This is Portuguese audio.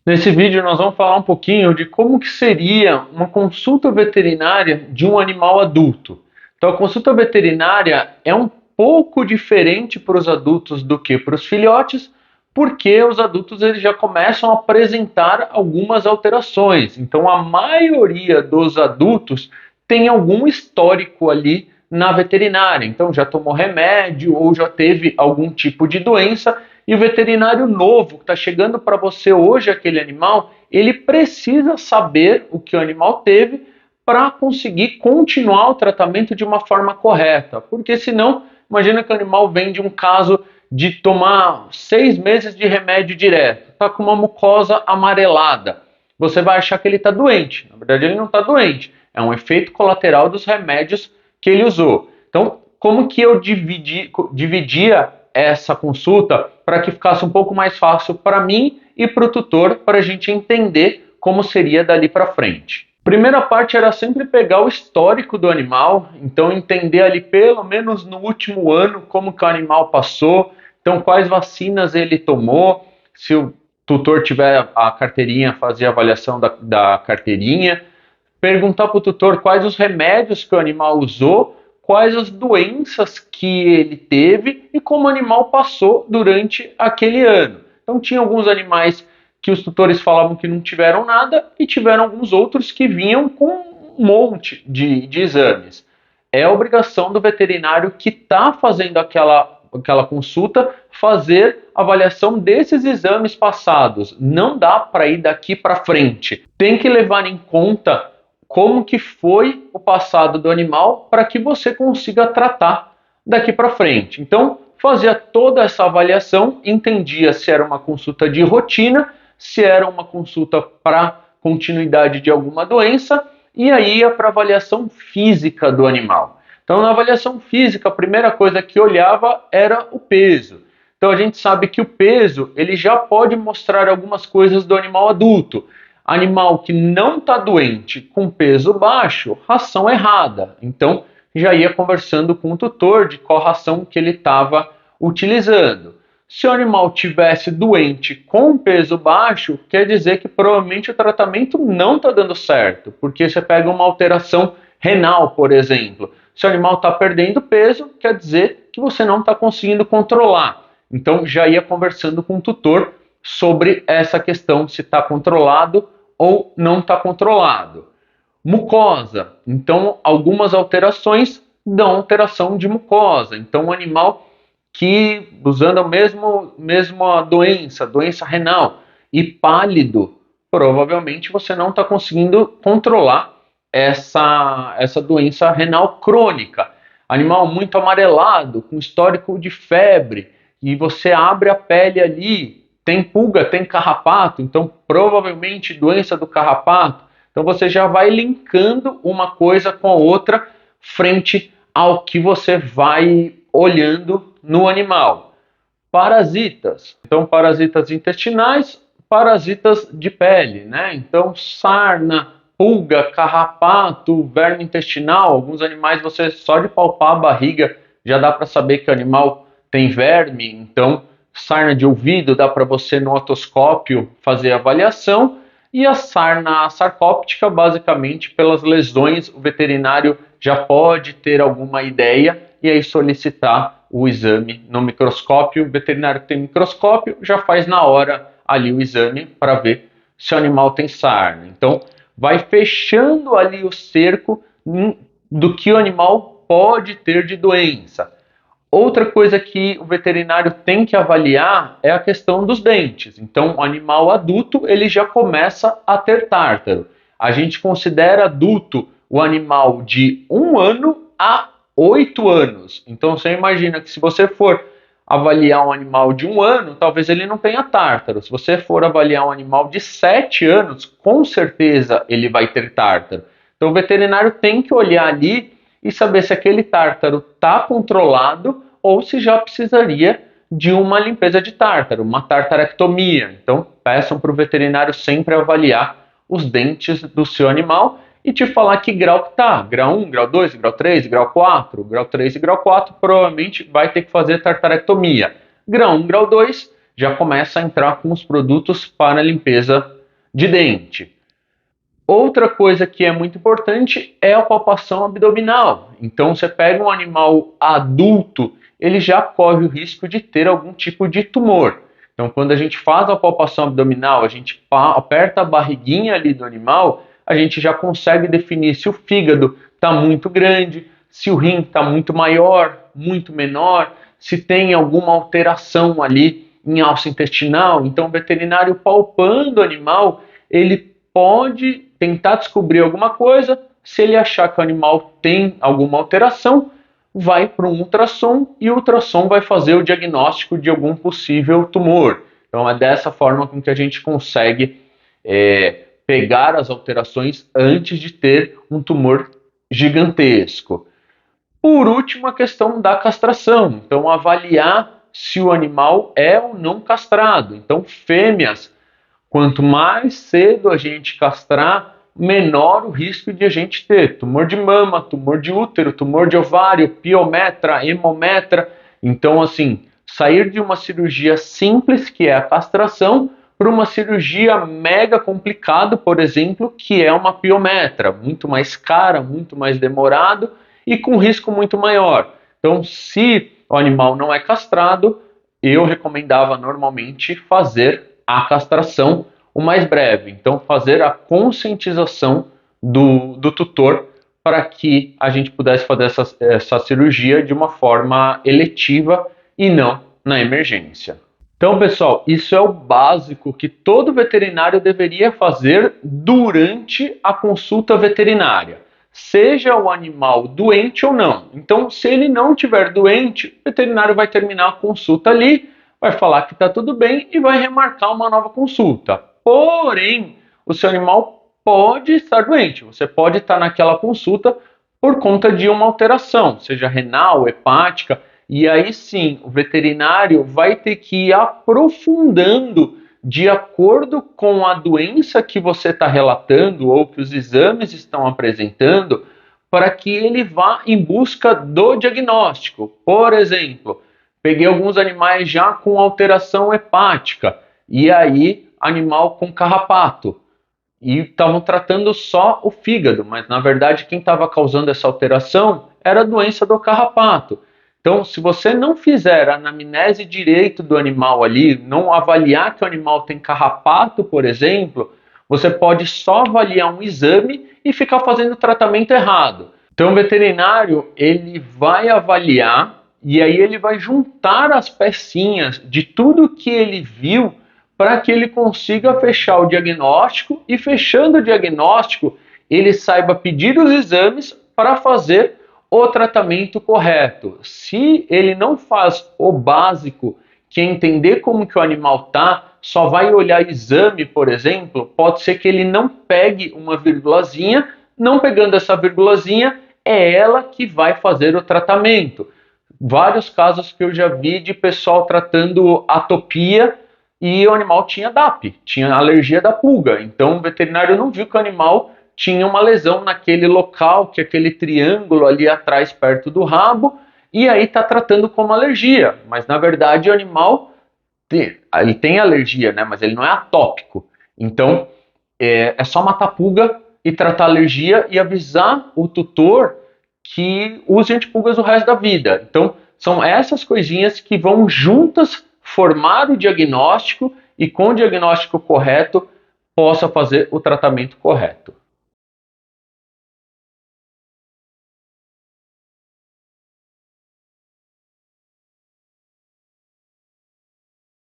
Nesse vídeo nós vamos falar um pouquinho de como que seria uma consulta veterinária de um animal adulto. Então a consulta veterinária é um pouco diferente para os adultos do que para os filhotes, porque os adultos eles já começam a apresentar algumas alterações. Então a maioria dos adultos tem algum histórico ali na veterinária. Então já tomou remédio ou já teve algum tipo de doença. E o veterinário novo que está chegando para você hoje, aquele animal, ele precisa saber o que o animal teve para conseguir continuar o tratamento de uma forma correta. Porque senão, imagina que o animal vem de um caso de tomar 6 meses de remédio direto, está com uma mucosa amarelada. Você vai achar que ele está doente. Na verdade, ele não está doente. É um efeito colateral dos remédios que ele usou. Então, como que eu dividia essa consulta para que ficasse um pouco mais fácil para mim e para o tutor, para a gente entender como seria dali para frente. Primeira parte era sempre pegar o histórico do animal, então entender ali pelo menos no último ano como que o animal passou, então quais vacinas ele tomou, se o tutor tiver a carteirinha, fazer a avaliação da carteirinha, perguntar para o tutor quais os remédios que o animal usou, quais as doenças que ele teve e como o animal passou durante aquele ano. Então tinha alguns animais que os tutores falavam que não tiveram nada e tiveram alguns outros que vinham com um monte de exames. É a obrigação do veterinário que está fazendo aquela consulta fazer avaliação desses exames passados. Não dá para ir daqui para frente. Tem que levar em conta como que foi o passado do animal para que você consiga tratar daqui para frente. Então, fazia toda essa avaliação, entendia se era uma consulta de rotina, se era uma consulta para continuidade de alguma doença, e aí ia para a avaliação física do animal. Então, na avaliação física, a primeira coisa que olhava era o peso. Então, a gente sabe que o peso ele já pode mostrar algumas coisas do animal adulto. Animal que não está doente com peso baixo, ração errada. Então, já ia conversando com o tutor de qual ração que ele estava utilizando. Se o animal tivesse doente com peso baixo, quer dizer que provavelmente o tratamento não está dando certo, porque você pega uma alteração renal, por exemplo. Se o animal está perdendo peso, quer dizer que você não está conseguindo controlar. Então, já ia conversando com o tutor sobre essa questão, se está controlado ou não está controlado. Mucosa. Então, algumas alterações dão alteração de mucosa. Então, um animal que, usando a mesma doença renal, e pálido, provavelmente você não está conseguindo controlar essa doença renal crônica. Animal muito amarelado, com histórico de febre, e você abre a pele ali, tem pulga, tem carrapato, então provavelmente doença do carrapato. Então você já vai linkando uma coisa com a outra frente ao que você vai olhando no animal. Parasitas. Então parasitas intestinais, parasitas de pele, né? Então sarna, pulga, carrapato, verme intestinal. Alguns animais você só de palpar a barriga já dá para saber que o animal tem verme, então sarna de ouvido dá para você no otoscópio fazer a avaliação, e a sarna sarcóptica, basicamente pelas lesões, o veterinário já pode ter alguma ideia e aí solicitar o exame no microscópio. O veterinário que tem microscópio já faz na hora ali o exame para ver se o animal tem sarna. Então vai fechando ali o cerco do que o animal pode ter de doença. Outra coisa que o veterinário tem que avaliar é a questão dos dentes. Então, o animal adulto ele já começa a ter tártaro. A gente considera adulto o animal de 1 ano a 8 anos. Então, você imagina que se você for avaliar um animal de 1 ano, talvez ele não tenha tártaro. Se você for avaliar um animal de 7 anos, com certeza ele vai ter tártaro. Então, o veterinário tem que olhar ali e saber se aquele tártaro está controlado ou se já precisaria de uma limpeza de tártaro, uma tartarectomia. Então, peçam para o veterinário sempre avaliar os dentes do seu animal e te falar que grau que está. Grau 1, grau 2, grau 3, grau 4. Grau 3 e grau 4 provavelmente vai ter que fazer tartarectomia. Grau 1, grau 2 já começa a entrar com os produtos para limpeza de dente. Outra coisa que é muito importante é a palpação abdominal. Então, você pega um animal adulto, ele já corre o risco de ter algum tipo de tumor. Então, quando a gente faz a palpação abdominal, a gente aperta a barriguinha ali do animal, a gente já consegue definir se o fígado está muito grande, se o rim está muito maior, muito menor, se tem alguma alteração ali em alça intestinal. Então, o veterinário palpando o animal, ele pode tentar descobrir alguma coisa. Se ele achar que o animal tem alguma alteração, vai para um ultrassom e o ultrassom vai fazer o diagnóstico de algum possível tumor. Então é dessa forma com que a gente consegue pegar as alterações antes de ter um tumor gigantesco. Por último, a questão da castração. Então, avaliar se o animal é ou não castrado. Então, fêmeas, quanto mais cedo a gente castrar, menor o risco de a gente ter tumor de mama, tumor de útero, tumor de ovário, piometra, hemometra. Então, assim, sair de uma cirurgia simples, que é a castração, para uma cirurgia mega complicada, por exemplo, que é uma piometra, muito mais cara, muito mais demorado e com risco muito maior. Então, se o animal não é castrado, eu recomendava normalmente fazer a castração o mais breve. Então, fazer a conscientização do tutor para que a gente pudesse fazer essa cirurgia de uma forma eletiva e não na emergência. Então, pessoal, isso é o básico que todo veterinário deveria fazer durante a consulta veterinária, seja o animal doente ou não. Então, se ele não estiver doente, o veterinário vai terminar a consulta ali, vai falar que está tudo bem e vai remarcar uma nova consulta. Porém, o seu animal pode estar doente, você pode estar naquela consulta por conta de uma alteração, seja renal, hepática, e aí sim o veterinário vai ter que ir aprofundando de acordo com a doença que você está relatando ou que os exames estão apresentando, para que ele vá em busca do diagnóstico. Por exemplo, peguei alguns animais já com alteração hepática, e aí animal com carrapato, e estavam tratando só o fígado, mas na verdade quem estava causando essa alteração era a doença do carrapato. Então, se você não fizer a anamnese direito do animal ali, não avaliar que o animal tem carrapato, por exemplo, você pode só avaliar um exame e ficar fazendo o tratamento errado. Então, o veterinário, ele vai avaliar e aí ele vai juntar as pecinhas de tudo que ele viu para que ele consiga fechar o diagnóstico e, fechando o diagnóstico, ele saiba pedir os exames para fazer o tratamento correto. Se ele não faz o básico, que é entender como que o animal está, só vai olhar exame, por exemplo, pode ser que ele não pegue uma virgulazinha, não pegando essa virgulazinha, é ela que vai fazer o tratamento. Vários casos que eu já vi de pessoal tratando atopia e o animal tinha DAP, tinha alergia da pulga. Então o veterinário não viu que o animal tinha uma lesão naquele local, que é aquele triângulo ali atrás, perto do rabo, e aí está tratando como alergia. Mas na verdade o animal ele tem alergia, né? Mas ele não é atópico. Então é só matar pulga e tratar a alergia e avisar o tutor que use antipulgas o resto da vida. Então são essas coisinhas que vão juntas formar o diagnóstico e com o diagnóstico correto possa fazer o tratamento correto.